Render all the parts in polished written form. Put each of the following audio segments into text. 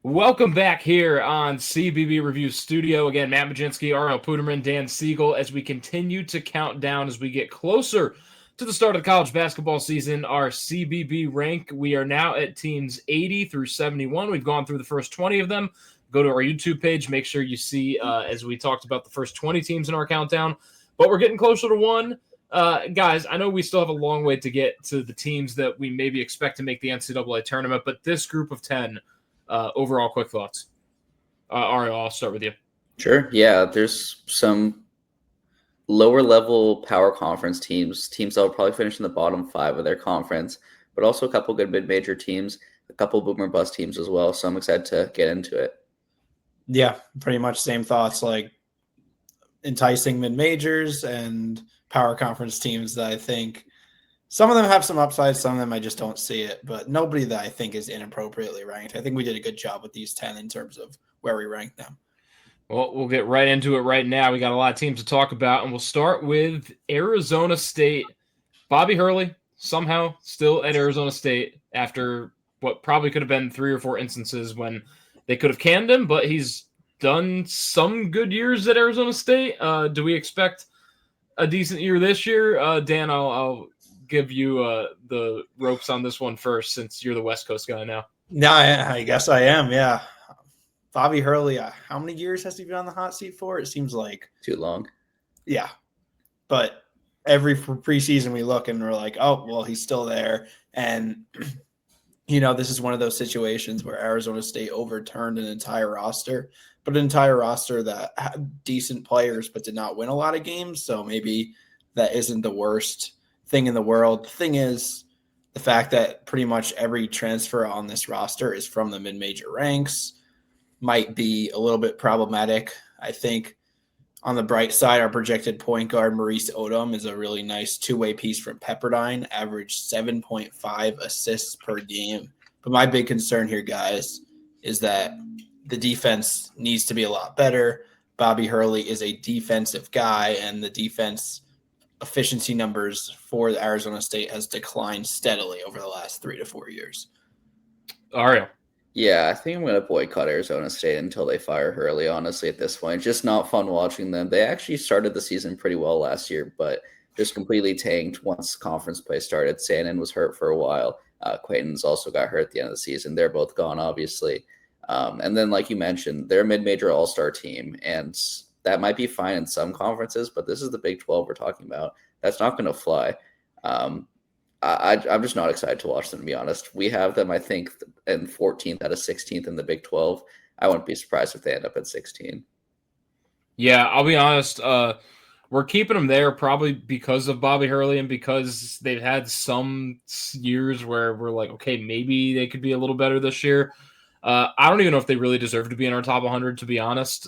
Welcome back here on CBB Review Studio. Again, Matt Mlodzinski, Ariel, Puterman, Dan Siegel, as we continue to count down as we get closer to the start of the college basketball season, our CBB rank. We are now at teams 80 through 71. We've gone through the first 20 of them. Go to our YouTube page. Make sure you see, as we talked about, the first 20 teams in our countdown. But we're getting closer to one. Guys, I know we still have a long way to get to the teams that we maybe expect to make the NCAA tournament, but this group of 10, overall, quick thoughts. Ariel, I'll start with you. Sure. Yeah, there's some lower level power conference teams that will probably finish in the bottom 5 of their conference, but also a couple good mid-major teams, a couple boomer bust teams as well. So I'm excited to get into it. Yeah, pretty much same thoughts, like enticing mid-majors and power conference teams that I think some of them have some upside, some of them I just don't see it, but nobody that I think is inappropriately ranked. I think we did a good job with these 10 in terms of where we rank them. Well, we'll get right into it right now. We got a lot of teams to talk about, and we'll start with Arizona State. Bobby Hurley, somehow still at Arizona State after what probably could have been 3 or 4 instances when they could have canned him, but he's done some good years at Arizona State. Do we expect a decent year this year? Dan, I'll give you the ropes on this one first, since you're the West Coast guy now. No, I guess I am. Yeah. Bobby Hurley, how many years has he been on the hot seat for? It seems like Too long. Yeah. But every preseason we look and we're like, oh, well, he's still there. And, this is one of those situations where Arizona State overturned an entire roster, but an entire roster that had decent players but did not win a lot of games. So maybe that isn't the worst thing in the world. The thing is, the fact that pretty much every transfer on this roster is from the mid-major ranks might be a little bit problematic. I think on the bright side, our projected point guard, Maurice Odom, is a really nice two-way piece from Pepperdine, averaged 7.5 assists per game. But my big concern here, guys, is that the defense needs to be a lot better. Bobby Hurley is a defensive guy, and the defense efficiency numbers for Arizona State has declined steadily over the last 3 to 4 years. Ariel. Yeah, I think I'm going to boycott Arizona State until they fire Hurley, honestly, at this point. Just not fun watching them. They actually started the season pretty well last year, but just completely tanked once conference play started. Sandin was hurt for a while. Quayton's also got hurt at the end of the season. They're both gone, obviously. And then, like you mentioned, they're a mid-major all-star team, and that might be fine in some conferences, but this is the Big 12 we're talking about. That's not going to fly. I'm just not excited to watch them, to be honest. We have them, I think, in 14th out of 16th in the Big 12. I wouldn't be surprised if they end up at 16. Yeah, I'll be honest. We're keeping them there probably because of Bobby Hurley and because they've had some years where we're like, okay, maybe they could be a little better this year. I don't even know if they really deserve to be in our top 100, to be honest.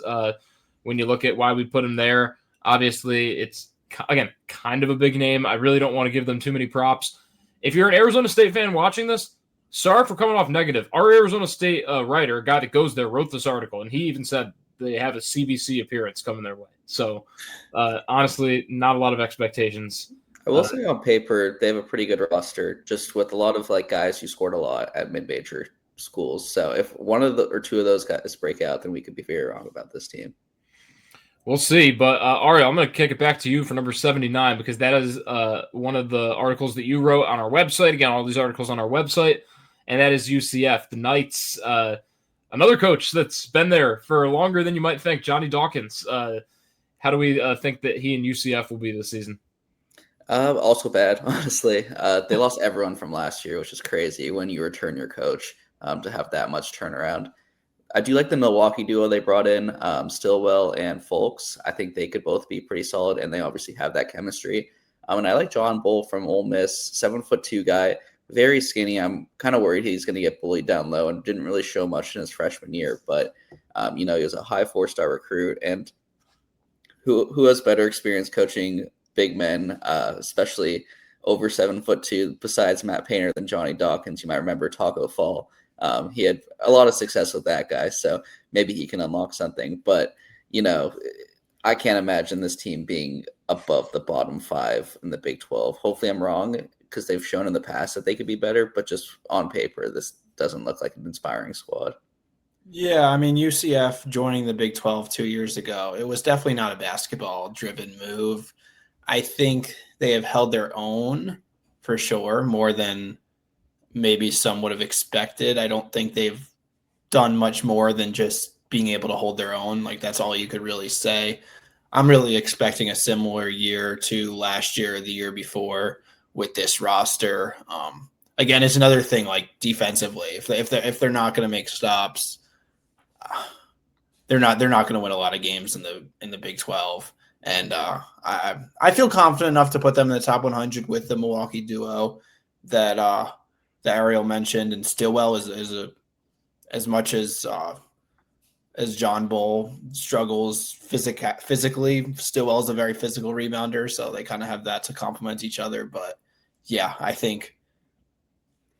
When you look at why we put them there, obviously it's, again, kind of a big name. I really don't want to give them too many props. If you're an Arizona State fan watching this, sorry for coming off negative. Our Arizona State writer, a guy that goes there, wrote this article, and he even said they have a CBC appearance coming their way. So, honestly, not a lot of expectations. I will say on paper, they have a pretty good roster, just with a lot of guys who scored a lot at mid-major schools. So if one of the or two of those guys break out, then we could be very wrong about this team. We'll see, but Ariel, I'm going to kick it back to you for number 79 because that is one of the articles that you wrote on our website. Again, all these articles on our website, and that is UCF. The Knights, another coach that's been there for longer than you might think, Johnny Dawkins. How do we think that he and UCF will be this season? Also bad, honestly. They lost everyone from last year, which is crazy when you return your coach to have that much turnaround. I do like the Milwaukee duo they brought in, Stillwell and Folks. I think they could both be pretty solid, and they obviously have that chemistry. And I like John Bull from Ole Miss, 7'2" guy, very skinny. I'm kind of worried he's going to get bullied down low and didn't really show much in his freshman year. But, he was a high 4-star recruit, and who has better experience coaching big men, especially over 7'2", besides Matt Painter than Johnny Dawkins. You might remember Taco Fall. He had a lot of success with that guy, so maybe he can unlock something. But, I can't imagine this team being above the bottom 5 in the Big 12. Hopefully I'm wrong because they've shown in the past that they could be better, but just on paper, this doesn't look like an inspiring squad. Yeah, I mean, UCF joining the Big 12 2 years ago, it was definitely not a basketball-driven move. I think they have held their own for sure, more than maybe some would have expected. I don't think they've done much more than just being able to hold their own. Like, that's all you could really say. I'm really expecting a similar year to last year or the year before with this roster. Again, it's another thing, like defensively. If they're not going to make stops, they're not going to win a lot of games in the Big 12. And I feel confident enough to put them in the top 100 with the Milwaukee duo that that Ariel mentioned, and Stillwell is a as much as John Bull struggles physically. Stillwell is a very physical rebounder, so they kind of have that to complement each other. But yeah, I think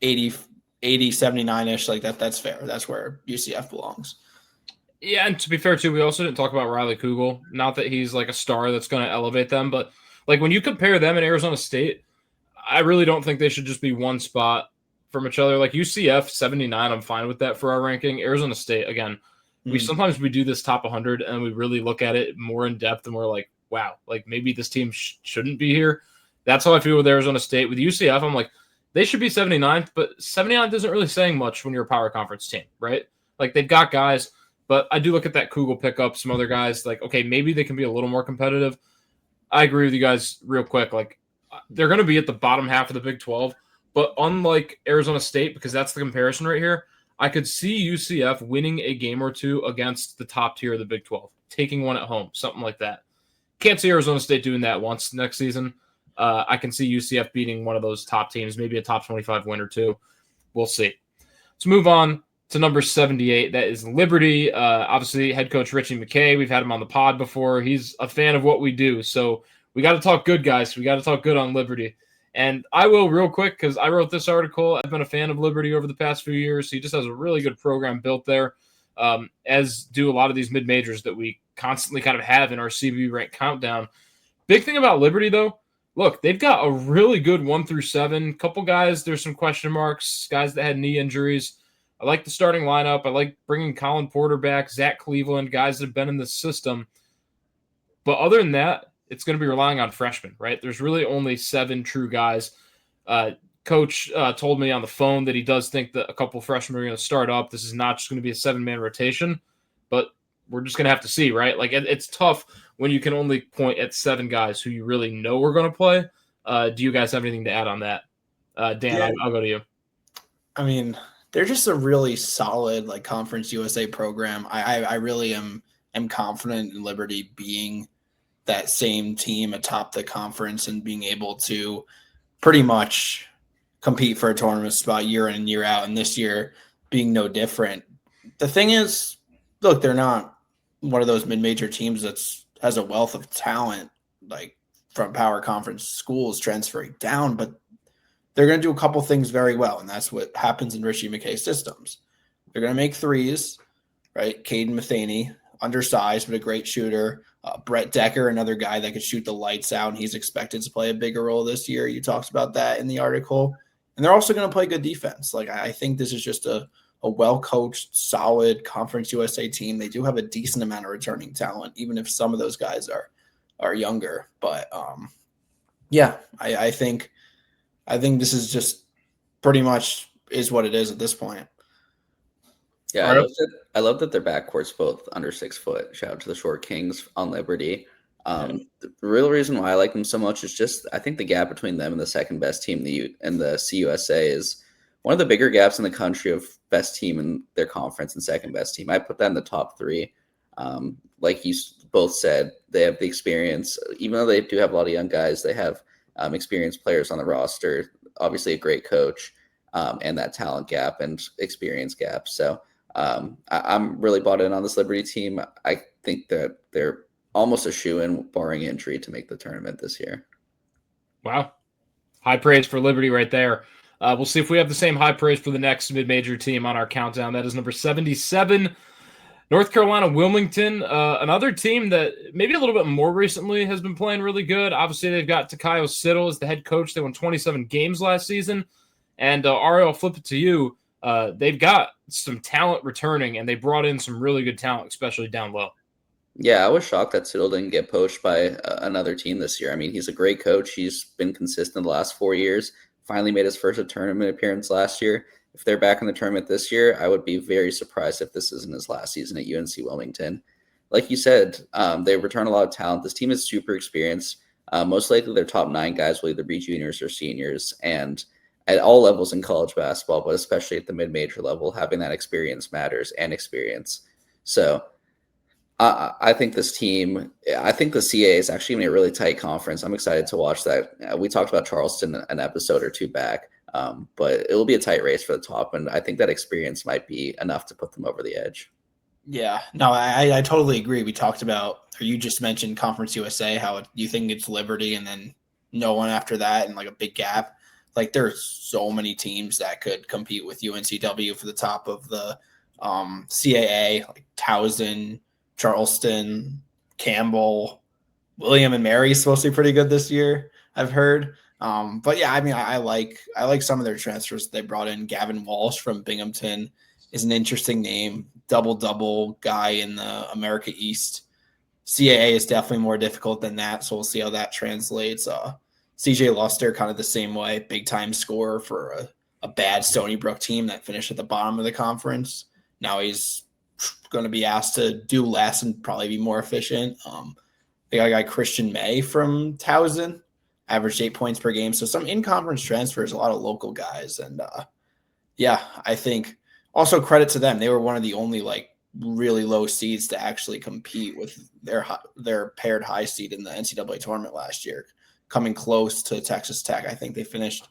80, 79-ish, like that's fair. That's where UCF belongs. Yeah, and to be fair, too, we also didn't talk about Riley Kugel. Not that he's like a star that's going to elevate them, but like when you compare them and Arizona State, I really don't think they should just be one spot from each other. Like UCF 79, I'm fine with that for our ranking. Arizona State, again, sometimes we do this top 100 and we really look at it more in depth and we're like, wow, like maybe this team shouldn't be here. That's how I feel with Arizona State. With UCF, I'm like, they should be 79th, but 79th isn't really saying much when you're a power conference team, right? Like they've got guys. But I do look at that Kugel pickup, some other guys, like, okay, maybe they can be a little more competitive. I agree with you guys real quick. Like, they're going to be at the bottom half of the Big 12. But unlike Arizona State, because that's the comparison right here, I could see UCF winning a game or two against the top tier of the Big 12, taking one at home, something like that. Can't see Arizona State doing that once next season. I can see UCF beating one of those top teams, maybe a top 25 win or two. We'll see. Let's move on to number 78. That is Liberty. Obviously, head coach Richie McKay. We've had him on the pod before. He's a fan of what we do. So we got to talk good, guys. We got to talk good on Liberty. And I will real quick because I wrote this article. I've been a fan of Liberty over the past few years. He just has a really good program built there, as do a lot of these mid-majors that we constantly kind of have in our CB rank countdown. Big thing about Liberty, though, look, they've got a really good 1 through 7. Couple guys, there's some question marks, guys that had knee injuries. I like the starting lineup. I like bringing Colin Porter back, Zach Cleveland, guys that have been in the system. But other than that, it's going to be relying on freshmen, right? There's really only 7 true guys. Coach told me on the phone that he does think that a couple freshmen are going to start up. This is not just going to be a 7-man rotation, but we're just going to have to see, right? Like it's tough when you can only point at 7 guys who you really know are going to play. Do you guys have anything to add on that? Dan, yeah. I'll go to you. I mean, they're just a really solid like Conference USA program. I really am confident in Liberty being that same team atop the conference and being able to pretty much compete for a tournament spot year in and year out. And this year being no different. The thing is, look, they're not one of those mid-major teams that's has a wealth of talent like from power conference schools transferring down, but they're going to do a couple things very well, and that's what happens in Richie McKay systems. They're going to make threes, right? Caden Matheny, undersized but a great shooter. Brett Decker, another guy that could shoot the lights out, and he's expected to play a bigger role this year. You talked about that in the article. And they're also going to play good defense. Like I think this is just a well-coached, solid Conference USA team. They do have a decent amount of returning talent, even if some of those guys are younger. But yeah, I think this is just pretty much is what it is at this point. Yeah, I love that their backcourt's both under 6 foot. Shout out to the Short Kings on Liberty. The real reason why I like them so much is just I think the gap between them and the second best team in the CUSA is one of the bigger gaps in the country of best team in their conference and second best team. I put that in the top 3. Like you both said, they have the experience. Even though they do have a lot of young guys, they have experienced players on the roster, obviously a great coach, and that talent gap and experience gap. So I'm really bought in on this Liberty team. I think that they're almost a shoo-in, barring injury, to make the tournament this year. Wow. High praise for Liberty right there. We'll see if we have the same high praise for the next mid-major team on our countdown. That is number 77, North Carolina Wilmington, another team that maybe a little bit more recently has been playing really good. Obviously, they've got Takayo Siddle as the head coach. They won 27 games last season. And Ariel, I'll flip it to you. they've got some talent returning, and they brought in some really good talent, especially down low. Yeah, I was shocked that Siegel didn't get poached by another team this year. I mean, he's a great coach. He's been consistent the last 4 years. Finally made his first tournament appearance last year. If they're back in the tournament this year, I would be very surprised if this isn't his last season at UNC Wilmington. Like you said, they return a lot of talent. This team is super experienced. Most likely their top 9 guys will either be juniors or seniors. And at all levels in college basketball, but especially at the mid-major level, having that experience matters and experience. So I think this team, I think the CA is actually going to be a really tight conference. I'm excited to watch that. We talked about Charleston an episode or 2 back, but it will be a tight race for the top, and I think that experience might be enough to put them over the edge. Yeah, no, I totally agree. We talked about, or you just mentioned Conference USA, how you think it's Liberty and then no one after that and like a big gap. Like there's so many teams that could compete with UNCW for the top of the CAA, like Towson, Charleston, Campbell, William and Mary is supposed to be pretty good this year, I've heard. But yeah, I mean, I like some of their transfers they brought in. Gavin Walsh from Binghamton is an interesting name. Double guy in the America East. CAA is definitely more difficult than that, so we'll see how that translates. CJ Luster, kind of the same way, big time scorer for a bad Stony Brook team that finished at the bottom of the conference. Now he's going to be asked to do less and probably be more efficient. They got a guy, Christian May from Towson, averaged 8 points per game. So some in-conference transfers, a lot of local guys. And yeah, I think also credit to them. They were one of the only like really low seeds to actually compete with their paired high seed in the NCAA tournament last year, coming close to Texas Tech. I think they finished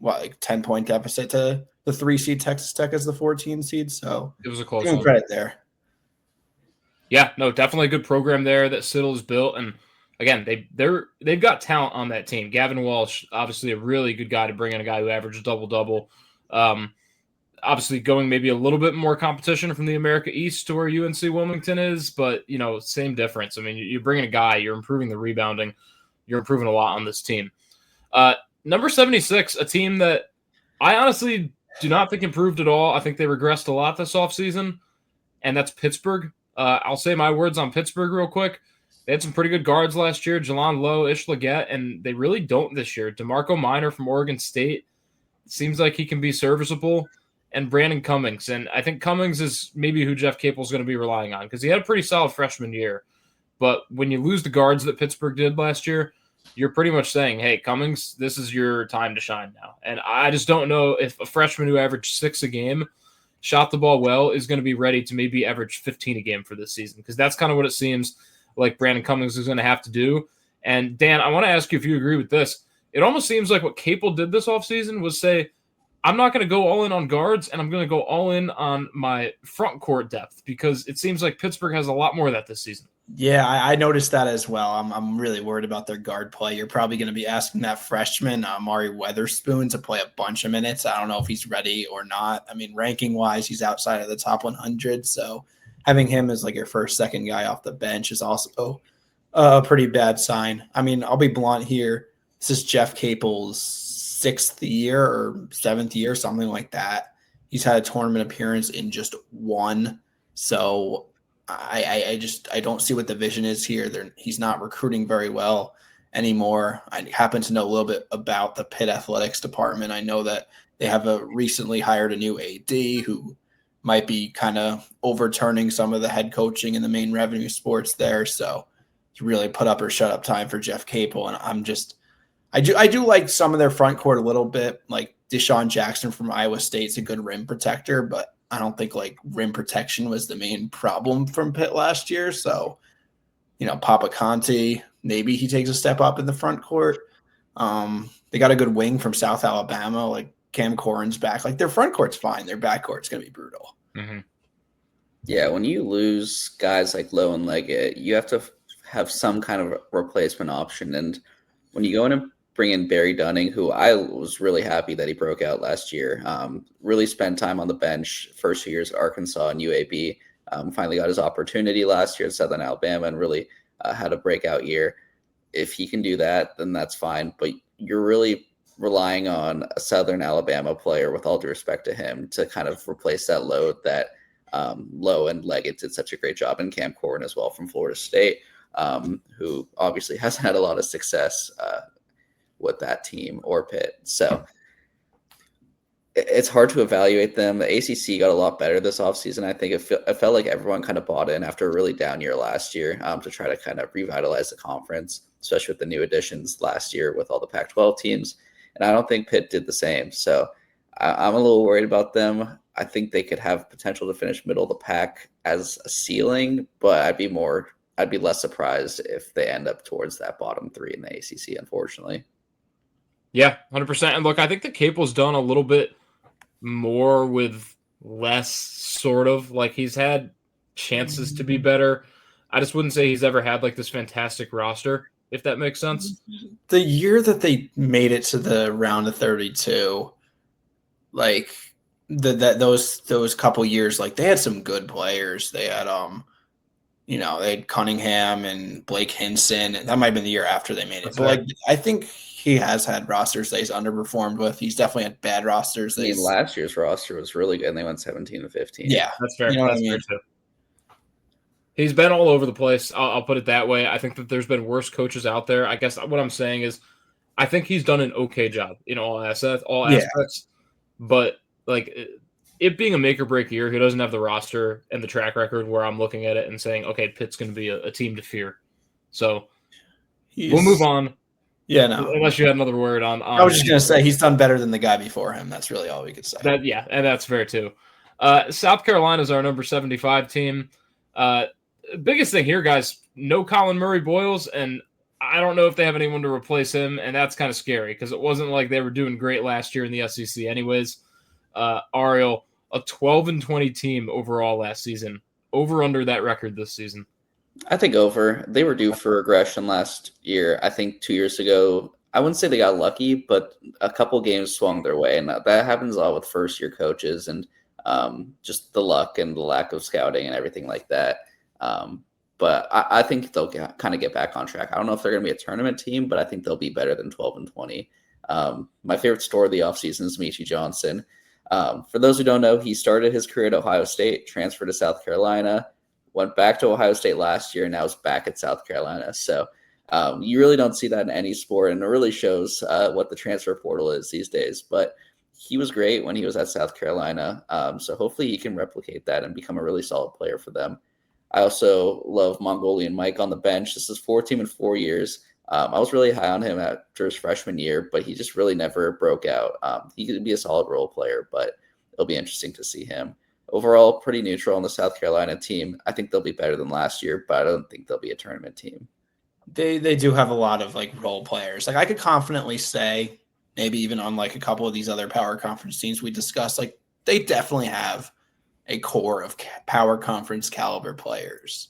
like 10-point deficit to the 3 seed Texas Tech as the 14 seed. So It was a close one. one. Credit there. Yeah, no, definitely a good program there that Siddle has built, and again, they've got talent on that team. Gavin Walsh, obviously a really good guy to bring in, a guy who averaged double. Obviously, going maybe a little bit more competition from the America East to where UNC Wilmington is, but same difference. I mean, you're bringing a guy, you're improving the rebounding, you're improving a lot on this team. Number 76, a team that I honestly do not think improved at all. I think they regressed a lot this offseason, and that's Pittsburgh. I'll say my words on Pittsburgh real quick. They had some pretty good guards last year, Jalon Lowe, Ish Leggett, and they really don't this year. DeMarco Minor from Oregon State seems like he can be serviceable, and Brandon Cummings. And I think Cummings is maybe who Jeff Capel is going to be relying on because he had a pretty solid freshman year. But when you lose the guards that Pittsburgh did last year, you're pretty much saying, hey, Cummings, this is your time to shine now. And I just don't know if a freshman who averaged 6 a game, shot the ball well, is going to be ready to maybe average 15 a game for this season, because that's kind of what it seems like Brandon Cummings is going to have to do. And Dan, I want to ask you if you agree with this. It almost seems like what Capel did this offseason was say, I'm not going to go all in on guards, and I'm going to go all in on my front court depth, because it seems like Pittsburgh has a lot more of that this season. Yeah, I noticed that as well. I'm really worried about their guard play. You're probably going to be asking that freshman, Mari Weatherspoon, to play a bunch of minutes. I don't know if he's ready or not. I mean, ranking-wise, he's outside of the top 100, so having him as like your first, second guy off the bench is also a pretty bad sign. I mean, I'll be blunt here. This is Jeff Capel's 6th year or 7th year, something like that. He's had a tournament appearance in just one, so I don't see what the vision is here. He's not recruiting very well anymore. I happen to know a little bit about the Pitt athletics department. I know that they have recently hired a new AD who might be kind of overturning some of the head coaching and the main revenue sports there. So it's really put up or shut up time for Jeff Capel. And I do like some of their front court a little bit. Like Deshaun Jackson from Iowa State's a good rim protector, but I don't think like rim protection was the main problem from Pitt last year. So, Papa Conte, maybe he takes a step up in the front court. They got a good wing from South Alabama, like Cam Corrin's back. Like their front court's fine. Their back court's going to be brutal. Mm-hmm. Yeah, when you lose guys like Lowe and Leggett, you have to have some kind of replacement option. And when you go in and bring in Barry Dunning, who I was really happy that he broke out last year, really spent time on the bench first 2 years at Arkansas and UAB, finally got his opportunity last year at Southern Alabama and really had a breakout year. If he can do that, then that's fine. But you're really relying on a Southern Alabama player, with all due respect to him, to kind of replace that load that Lowe and Leggett did such a great job in Cam Corbin as well from Florida State, who obviously hasn't had a lot of success with that team or Pitt. So it's hard to evaluate them. The ACC got a lot better this offseason. I think it felt like everyone kind of bought in after a really down year last year to try to kind of revitalize the conference, especially with the new additions last year with all the Pac-12 teams. And I don't think Pitt did the same. So I'm a little worried about them. I think they could have potential to finish middle of the pack as a ceiling, but I'd be less surprised if they end up towards that bottom three in the ACC, unfortunately. Yeah, 100%. And look, I think the Capel's done a little bit more with less, sort of. Like, he's had chances to be better. I just wouldn't say he's ever had like this fantastic roster, if that makes sense. The year that they made it to the round of 32, like those couple years, like they had some good players. They had they had Cunningham and Blake Hinson, and that might have been the year after they made it. But like, I think he has had rosters that he's underperformed with. He's definitely had bad rosters. I mean, last year's roster was really good, and they went 17-15. Yeah, that's fair. You know that's fair too. He's been all over the place. I'll put it that way. I think that there's been worse coaches out there. I guess what I'm saying is, I think he's done an okay job in all aspects. But like, it being a make or break year, he doesn't have the roster and the track record where I'm looking at it and saying, okay, Pitt's going to be a team to fear. So we'll move on. Yeah, no. Unless you had another word on. I was just going to say he's done better than the guy before him. That's really all we could say. And that's fair too. South Carolina is our number 75 team. Biggest thing here, guys, no Colin Murray-Boyles, and I don't know if they have anyone to replace him, and that's kind of scary because it wasn't like they were doing great last year in the SEC anyways. Ariel, a 12-20 team overall last season. Over under that record this season. I think over. They were due for regression last year. I think 2 years ago, I wouldn't say they got lucky, but a couple games swung their way, and that happens a lot with first-year coaches and just the luck and the lack of scouting and everything like that. But I think they'll kind of get back on track. I don't know if they're going to be a tournament team, but I think they'll be better than 12-20. My favorite story of the offseason is Michi Johnson. For those who don't know, he started his career at Ohio State, transferred to South Carolina, went back to Ohio State last year, and now is back at South Carolina. So you really don't see that in any sport, and it really shows what the transfer portal is these days. But he was great when he was at South Carolina, so hopefully he can replicate that and become a really solid player for them. I also love Mongolian Mike on the bench. This is 4-team in 4 years. I was really high on him after his freshman year, but he just really never broke out. He could be a solid role player, but it'll be interesting to see him. Overall, pretty neutral on the South Carolina team. I think they'll be better than last year, but I don't think they'll be a tournament team. They do have a lot of like role players. Like I could confidently say, maybe even on like a couple of these other power conference teams we discussed, like they definitely have a core of power conference caliber players.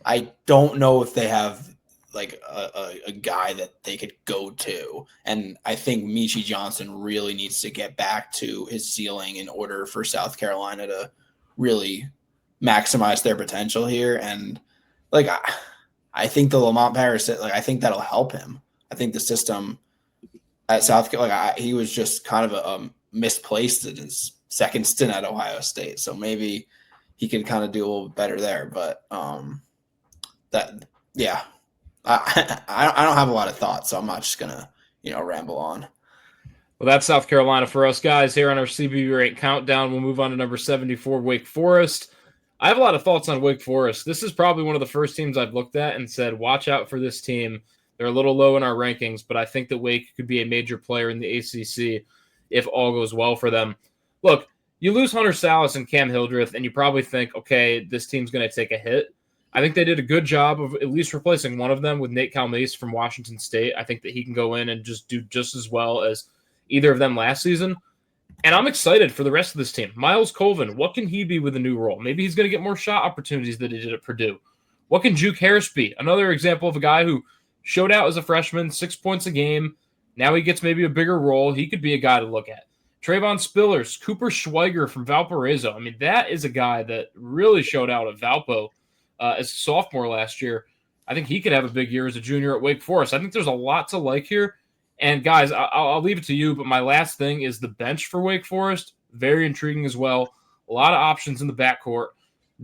I don't know if they have like a guy that they could go to. And I think Michi Johnson really needs to get back to his ceiling in order for South Carolina to really maximize their potential here. And like, I think the Lamont Paris, like, I think that'll help him. I think the system at South Carolina, he was just kind of misplaced in his second stint at Ohio State. So maybe he can kind of do a little better there. But I don't have a lot of thoughts, so I'm not just gonna, ramble on. Well, that's South Carolina for us guys here on our CB rate countdown. We'll move on to number 74, Wake Forest. I have a lot of thoughts on Wake Forest. This is probably one of the first teams I've looked at and said, watch out for this team. They're a little low in our rankings, but I think that Wake could be a major player in the ACC if all goes well for them. Look, you lose Hunter Salas and Cam Hildreth, and you probably think, okay, this team's going to take a hit. I think they did a good job of at least replacing one of them with Nate Calmese from Washington State. I think that he can go in and just do just as well as either of them last season. And I'm excited for the rest of this team. Miles Colvin, what can he be with a new role? Maybe he's going to get more shot opportunities than he did at Purdue. What can Juke Harris be? Another example of a guy who showed out as a freshman, 6 points a game. Now he gets maybe a bigger role. He could be a guy to look at. Trayvon Spillers, Cooper Schweiger from Valparaiso. I mean, that is a guy that really showed out at Valpo as a sophomore last year. I think he could have a big year as a junior at Wake Forest. I think there's a lot to like here. And guys, I'll leave it to you, but my last thing is the bench for Wake Forest. Very intriguing as well. A lot of options in the backcourt.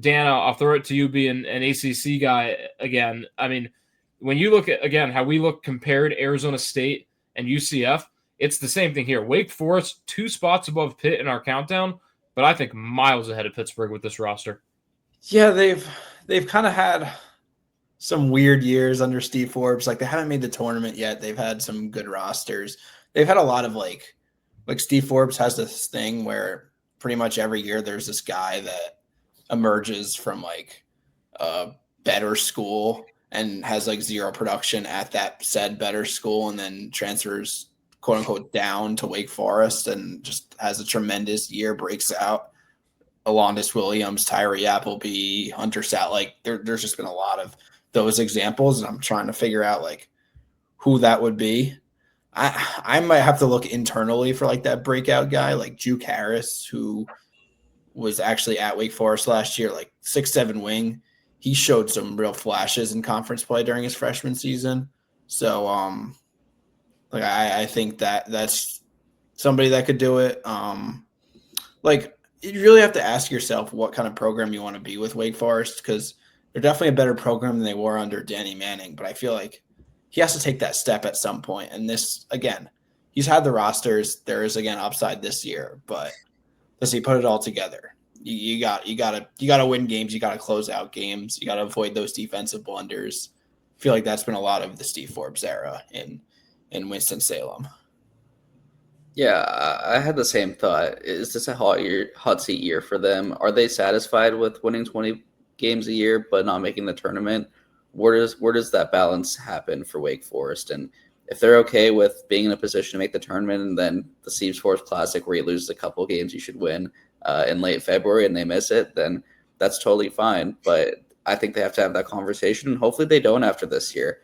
Dan, I'll throw it to you being an ACC guy again. I mean, when you look at, again, how we look compared Arizona State and UCF, it's the same thing here. Wake Forest, 2 spots above Pitt in our countdown, but I think miles ahead of Pittsburgh with this roster. Yeah, they've kind of had some weird years under Steve Forbes. Like, they haven't made the tournament yet. They've had some good rosters. They've had a lot of like Steve Forbes has this thing where pretty much every year there's this guy that emerges from like a better school and has like zero production at that said better school, and then transfers quote unquote down to Wake Forest and just has a tremendous year, breaks out. Alondis Williams, Tyree Appleby, Hunter Sat, like there's just been a lot of those examples, and I'm trying to figure out like who that would be. I might have to look internally for like that breakout guy, like Juke Harris, who was actually at Wake Forest last year, like 6'7" wing. He showed some real flashes in conference play during his freshman season. So like I think that's somebody that could do it. Like, you really have to ask yourself what kind of program you want to be with Wake Forest, because they're definitely a better program than they were under Danny Manning. But I feel like he has to take that step at some point. And this, again, he's had the rosters. There is, again, upside this year, but does he put it all together? You gotta win games. You gotta close out games. You gotta avoid those defensive blunders. I feel like that's been a lot of the Steve Forbes era in Winston-Salem. Yeah, I had the same thought. Is this a hot seat year for them? Are they satisfied with winning 20 games a year but not making the tournament? Where does that balance happen for Wake Forest? And if they're okay with being in a position to make the tournament, and then the Steve Forbes Classic where you lose a couple games you should win in late February and they miss it, then that's totally fine. But I think they have to have that conversation, and hopefully they don't after this year.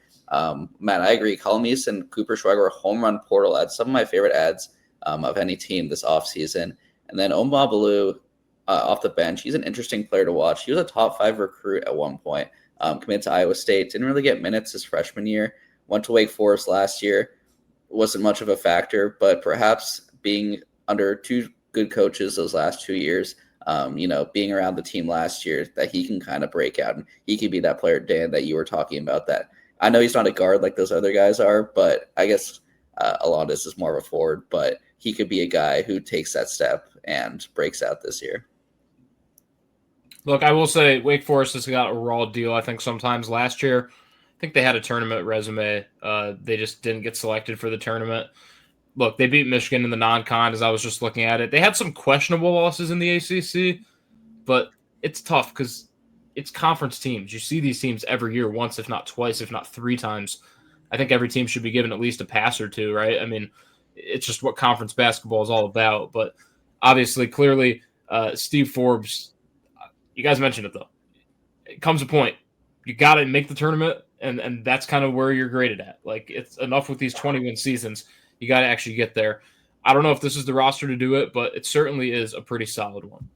Matt, I agree. Colin Meese and Cooper Schweger, home run portal ads, some of my favorite ads of any team this offseason. And then Omar Baloo off the bench, he's an interesting player to watch. He was a top 5 recruit at one point, committed to Iowa State, didn't really get minutes his freshman year, went to Wake Forest last year, wasn't much of a factor, but perhaps being under 2 good coaches those last 2 years, being around the team last year, that he can kind of break out, and he could be that player, Dan, that you were talking about. That I know he's not a guard like those other guys are, but I guess Alondis is more of a forward, but he could be a guy who takes that step and breaks out this year. Look, I will say Wake Forest has got a raw deal, I think, sometimes. Last year, I think they had a tournament resume. They just didn't get selected for the tournament. Look, they beat Michigan in the non-con, as I was just looking at it. They had some questionable losses in the ACC, but it's tough because it's conference teams. You see these teams every year, once, if not twice, if not 3 times. I think every team should be given at least a pass or 2, right? I mean, it's just what conference basketball is all about. But obviously, clearly, Steve Forbes, you guys mentioned it, though. It comes a point. You got to make the tournament, and that's kind of where you're graded at. Like, it's enough with these 20-win seasons. You got to actually get there. I don't know if this is the roster to do it, but it certainly is a pretty solid one.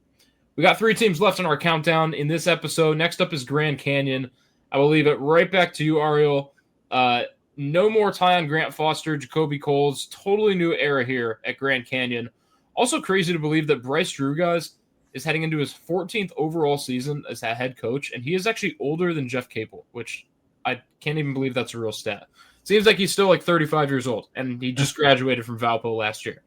We got 3 teams left on our countdown in this episode. Next up is Grand Canyon. I will leave it right back to you, Ariel. No more Tyon Grant Foster, Jacoby Coles. Totally new era here at Grand Canyon. Also crazy to believe that Bryce Drew, guys, is heading into his 14th overall season as a head coach, and he is actually older than Jeff Capel, which I can't even believe that's a real stat. Seems like he's still like 35 years old, and he just graduated from Valpo last year.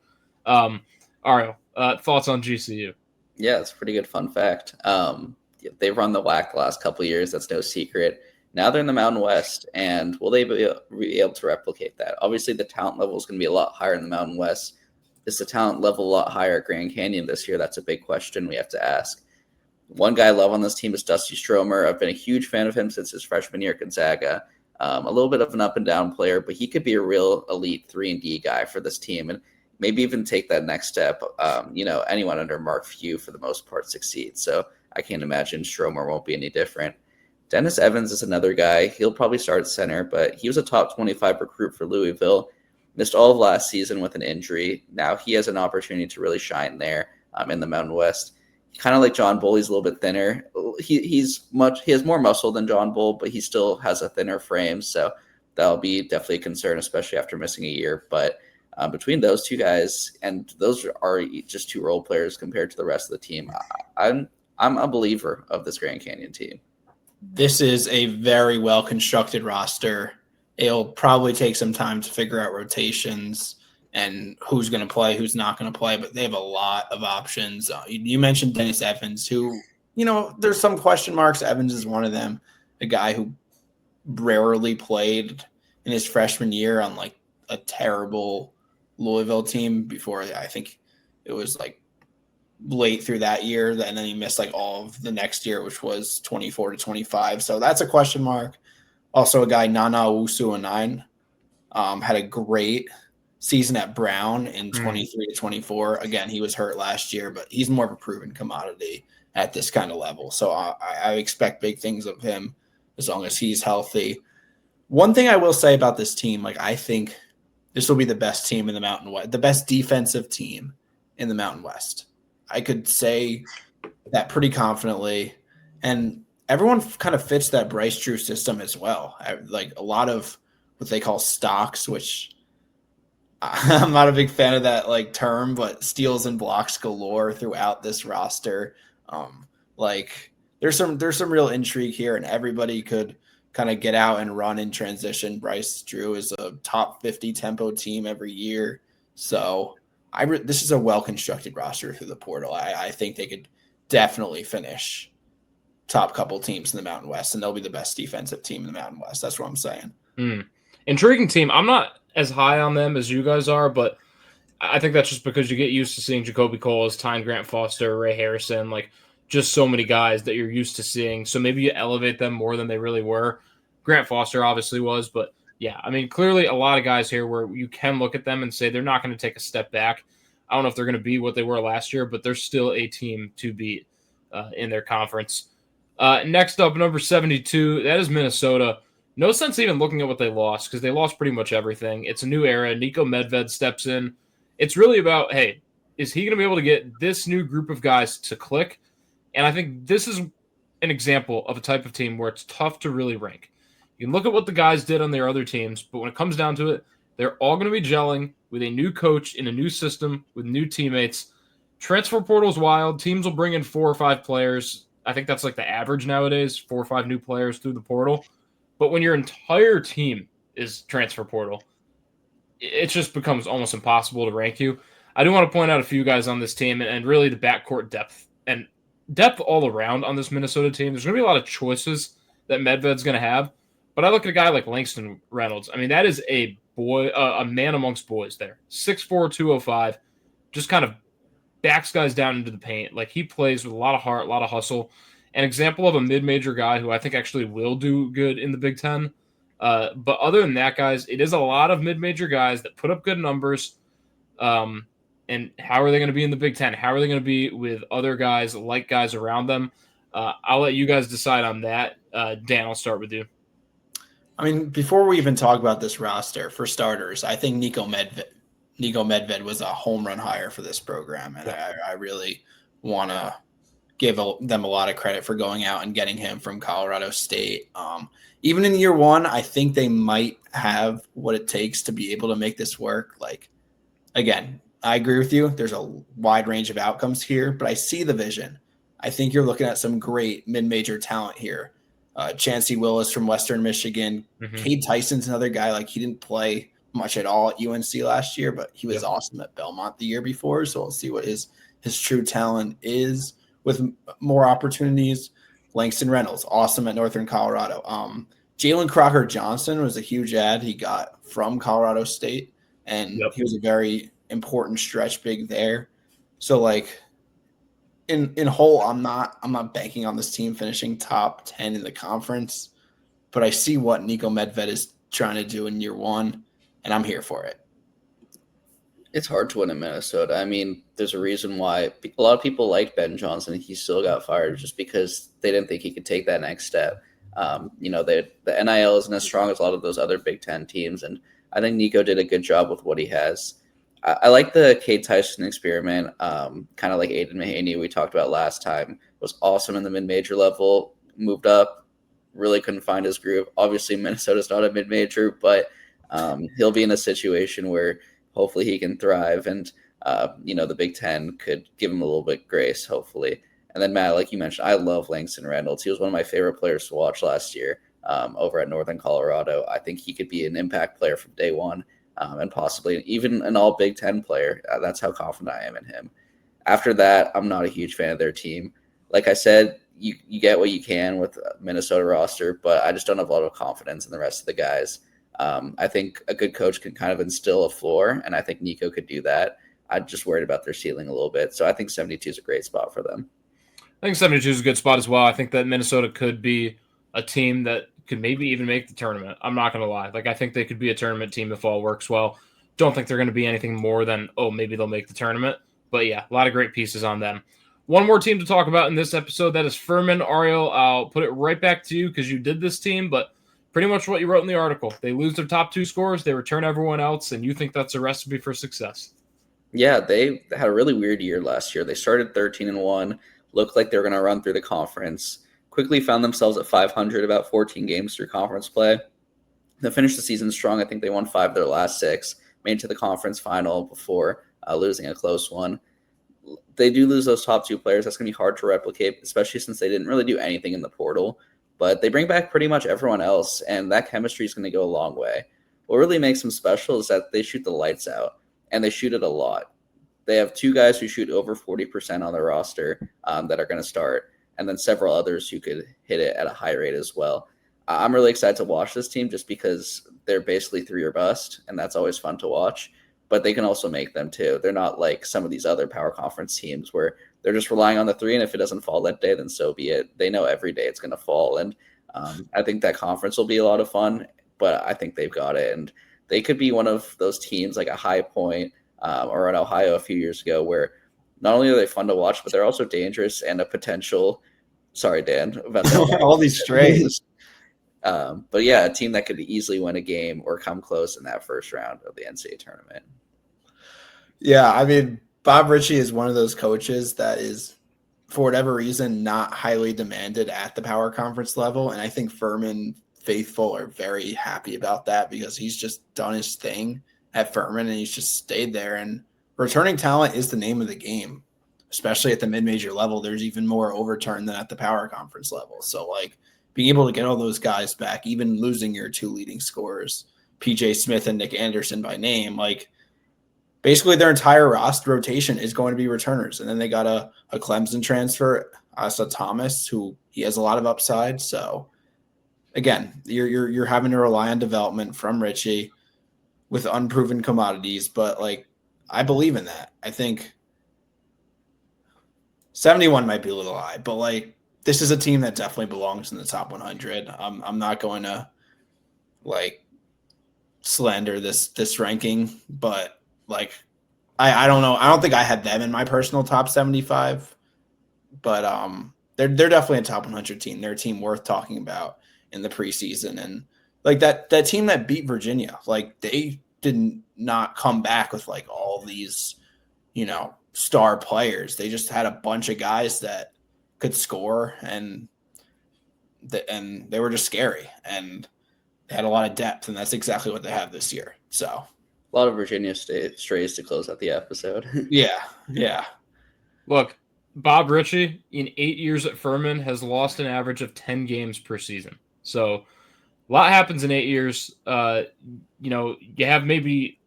Ariel, thoughts on GCU? Yeah, it's a pretty good fun fact. They've run the WAC the last couple of years. That's no secret. Now they're in the Mountain West, and will they be able to replicate that? Obviously, the talent level is going to be a lot higher in the Mountain West. Is the talent level a lot higher at Grand Canyon this year? That's a big question we have to ask. One guy I love on this team is Dusty Stromer. I've been a huge fan of him since his freshman year at Gonzaga. A little bit of an up-and-down player, but he could be a real elite 3-and-D guy for this team, and maybe even take that next step. Anyone under Mark Few, for the most part, succeeds. So I can't imagine Stromer won't be any different. Dennis Evans is another guy. He'll probably start at center, but he was a top 25 recruit for Louisville. Missed all of last season with an injury. Now he has an opportunity to really shine there in the Mountain West. Kind of like John Bull, he's a little bit thinner. He has more muscle than John Bull, but he still has a thinner frame. So that'll be definitely a concern, especially after missing a year. But between those two guys, and those are just two role players compared to the rest of the team, I'm a believer of this Grand Canyon team. This is a very well constructed roster. It'll probably take some time to figure out rotations and who's going to play, who's not going to play, but they have a lot of options. You mentioned Dennis Evans, who, there's some question marks. Evans is one of them, a guy who rarely played in his freshman year on like a terrible Louisville team before. I think it was like late through that year, and then he missed like all of the next year, which was 24 to 25. So that's a question mark. Also, a guy, Nana Owusu-Onine, had a great season at Brown in 23 to 24. Again, he was hurt last year, but he's more of a proven commodity at this kind of level. So I expect big things of him as long as he's healthy. One thing I will say about this team, like I think this will be the best team in the Mountain West, the best defensive team in the Mountain West. I could say that pretty confidently. And everyone kind of fits that Bryce Drew system as well. Like a lot of what they call stocks, which I'm not a big fan of that like term, but steals and blocks galore throughout this roster. Like there's some real intrigue here, and everybody could kind of get out and run in transition. Bryce Drew is a top 50 tempo team every year. So this is a well-constructed roster through the portal. I think they could definitely finish top couple teams in the Mountain West, and they'll be the best defensive team in the Mountain West. That's what I'm saying. Intriguing team. I'm not as high on them as you guys are, but I think that's just because you get used to seeing Jacoby Coles, Tyne Grant Foster, Ray Harrison, like just so many guys that you're used to seeing. So maybe you elevate them more than they really were. Grant Foster obviously was, but yeah, I mean, clearly a lot of guys here where you can look at them and say they're not going to take a step back. I don't know if they're going to be what they were last year, but they're still a team to beat in their conference. Next up, number 72, that is Minnesota. No sense even looking at what they lost because they lost pretty much everything. It's a new era. Nico Medved steps in. It's really about, hey, is he going to be able to get this new group of guys to click? And I think this is an example of a type of team where it's tough to really rank. You can look at what the guys did on their other teams, but when it comes down to it, they're all going to be gelling with a new coach in a new system with new teammates. Transfer portal's wild. Teams will bring in 4 or 5 players. I think that's like the average nowadays, 4 or 5 new players through the portal. But when your entire team is transfer portal, it just becomes almost impossible to rank you. I do want to point out a few guys on this team and really the backcourt depth. And depth all around on this Minnesota team. There's going to be a lot of choices that Medved's going to have. But I look at a guy like Langston Reynolds. I mean, that is a man amongst boys there. 6'4", 205, just kind of backs guys down into the paint. Like, he plays with a lot of heart, a lot of hustle. An example of a mid-major guy who I think actually will do good in the Big Ten. But other than that, guys, it is a lot of mid-major guys that put up good numbers. And how are they going to be in the Big Ten? How are they going to be with other guys, like guys around them? I'll let you guys decide on that. Dan, I'll start with you. I mean, before we even talk about this roster, for starters, I think Nico Medved was a home run hire for this program, and I really want to give them a lot of credit for going out and getting him from Colorado State. Even in year one, I think they might have what it takes to be able to make this work. Like, again, I agree with you. There's a wide range of outcomes here, but I see the vision. I think you're looking at some great mid-major talent here. Chancey Willis from Western Michigan. Cade Tyson's another guy. Like, he didn't play much at all at UNC last year, but he was awesome at Belmont the year before. So we'll see what his true talent is with more opportunities. Langston Reynolds, awesome at Northern Colorado. Jalen Crocker Johnson was a huge ad he got from Colorado State, and he was a very important stretch big there. So, like, in whole, I'm not banking on this team finishing top 10 in the conference, but I see what Nico Medved is trying to do in year one, and I'm here for it. It's hard to win in Minnesota. I mean, there's a reason why a lot of people liked Ben Johnson. He still got fired just because they didn't think he could take that next step. The NIL isn't as strong as a lot of those other Big Ten teams, and I think Nico did a good job with what he has. I like the Cade Tyson experiment, kind of like Aiden Mahaney we talked about last time. Was awesome in the mid-major level, moved up, really couldn't find his groove. Obviously, Minnesota's not a mid-major, but he'll be in a situation where hopefully he can thrive, and the Big Ten could give him a little bit grace, hopefully. And then Matt, like you mentioned, I love Langston Reynolds. He was one of my favorite players to watch last year over at Northern Colorado. I think he could be an impact player from day one, and possibly even an all Big Ten player. That's how confident I am in him. After that, I'm not a huge fan of their team. Like I said, you get what you can with Minnesota roster, but I just don't have a lot of confidence in the rest of the guys. I think a good coach can kind of instill a floor, and I think Nico could do that. I'm just worried about their ceiling a little bit. So I think 72 is a great spot for them. I think 72 is a good spot as well. I think that Minnesota could be a team that could maybe even make the tournament. I'm not going to lie. Like, I think they could be a tournament team if all works well. Don't think they're going to be anything more than, maybe they'll make the tournament. But yeah, a lot of great pieces on them. One more team to talk about in this episode, that is Furman. Ariel, I'll put it right back to you because you did this team, but pretty much what you wrote in the article. They lose their top 2 scorers, they return everyone else, and you think that's a recipe for success. Yeah, they had a really weird year last year. They started 13-1, looked like they were going to run through the conference, quickly found themselves at 500, about 14 games through conference play. They finished the season strong. I think they won 5 of their last 6, made it to the conference final before losing a close one. They do lose those top 2 players. That's going to be hard to replicate, especially since they didn't really do anything in the portal. But they bring back pretty much everyone else, and that chemistry is going to go a long way. What really makes them special is that they shoot the lights out, and they shoot it a lot. They have 2 guys who shoot over 40% on their roster that are going to start, and then several others who could hit it at a high rate as well. I'm really excited to watch this team just because they're basically 3 or bust, and that's always fun to watch. But they can also make them too. They're not like some of these other power conference teams where they're just relying on the 3, and if it doesn't fall that day, then so be it. They know every day it's going to fall, and I think that conference will be a lot of fun, but I think they've got it, and they could be one of those teams like a High Point or in Ohio a few years ago where not only are they fun to watch, but they're also dangerous and a potential – sorry, Dan. About that. All these strays. But yeah, a team that could easily win a game or come close in that first round of the NCAA tournament. Yeah, I mean, Bob Ritchie is one of those coaches that is, for whatever reason, not highly demanded at the power conference level. And I think Furman faithful are very happy about that because he's just done his thing at Furman and he's just stayed there. And returning talent is the name of the game, especially at the mid-major level. There's even more overturn than at the power conference level. So, like, being able to get all those guys back, even losing your 2 leading scorers, PJ Smith and Nick Anderson by name, like basically their entire roster rotation is going to be returners. And then they got a Clemson transfer, Asa Thomas, who he has a lot of upside. So again, you're having to rely on development from Ritchie with unproven commodities, but like I believe in that. I think 71 might be a little high, but like this is a team that definitely belongs in the top 100. I'm not going to like slander this ranking, but like I don't know. I don't think I had them in my personal top 75, but they're definitely a top 100 team. They're a team worth talking about in the preseason, and like that team that beat Virginia, like they did not come back with like all these, star players. They just had a bunch of guys that could score, and they were just scary, and they had a lot of depth, and that's exactly what they have this year. So a lot of Virginia strays to close out the episode. Yeah. Look, Bob Ritchie in 8 years at Furman has lost an average of 10 games per season. So a lot happens in 8 years. You have maybe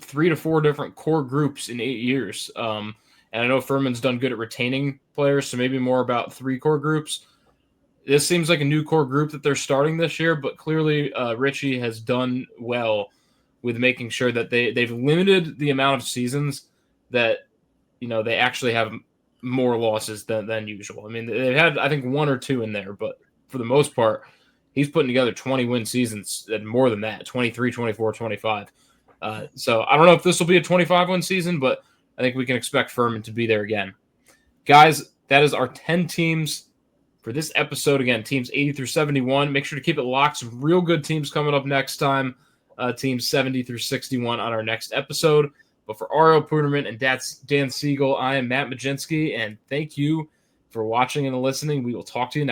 3 to 4 different core groups in 8 years. And I know Furman's done good at retaining players, so maybe more about 3 core groups. This seems like a new core group that they're starting this year, but clearly Ritchie has done well with making sure that they've limited the amount of seasons that, they actually have more losses than usual. I mean, they've had, I think, 1 or 2 in there, but for the most part, he's putting together 20-win seasons and more than that, 23, 24, 25. So I don't know if this will be a 25-win season, but I think we can expect Furman to be there again. Guys, that is our 10 teams for this episode. Again, teams 80 through 71. Make sure to keep it locked. Some real good teams coming up next time. Teams 70 through 61 on our next episode. But for Ariel Puterman and Dan Siegel, I am Matt Mlodzinski, and thank you for watching and listening. We will talk to you next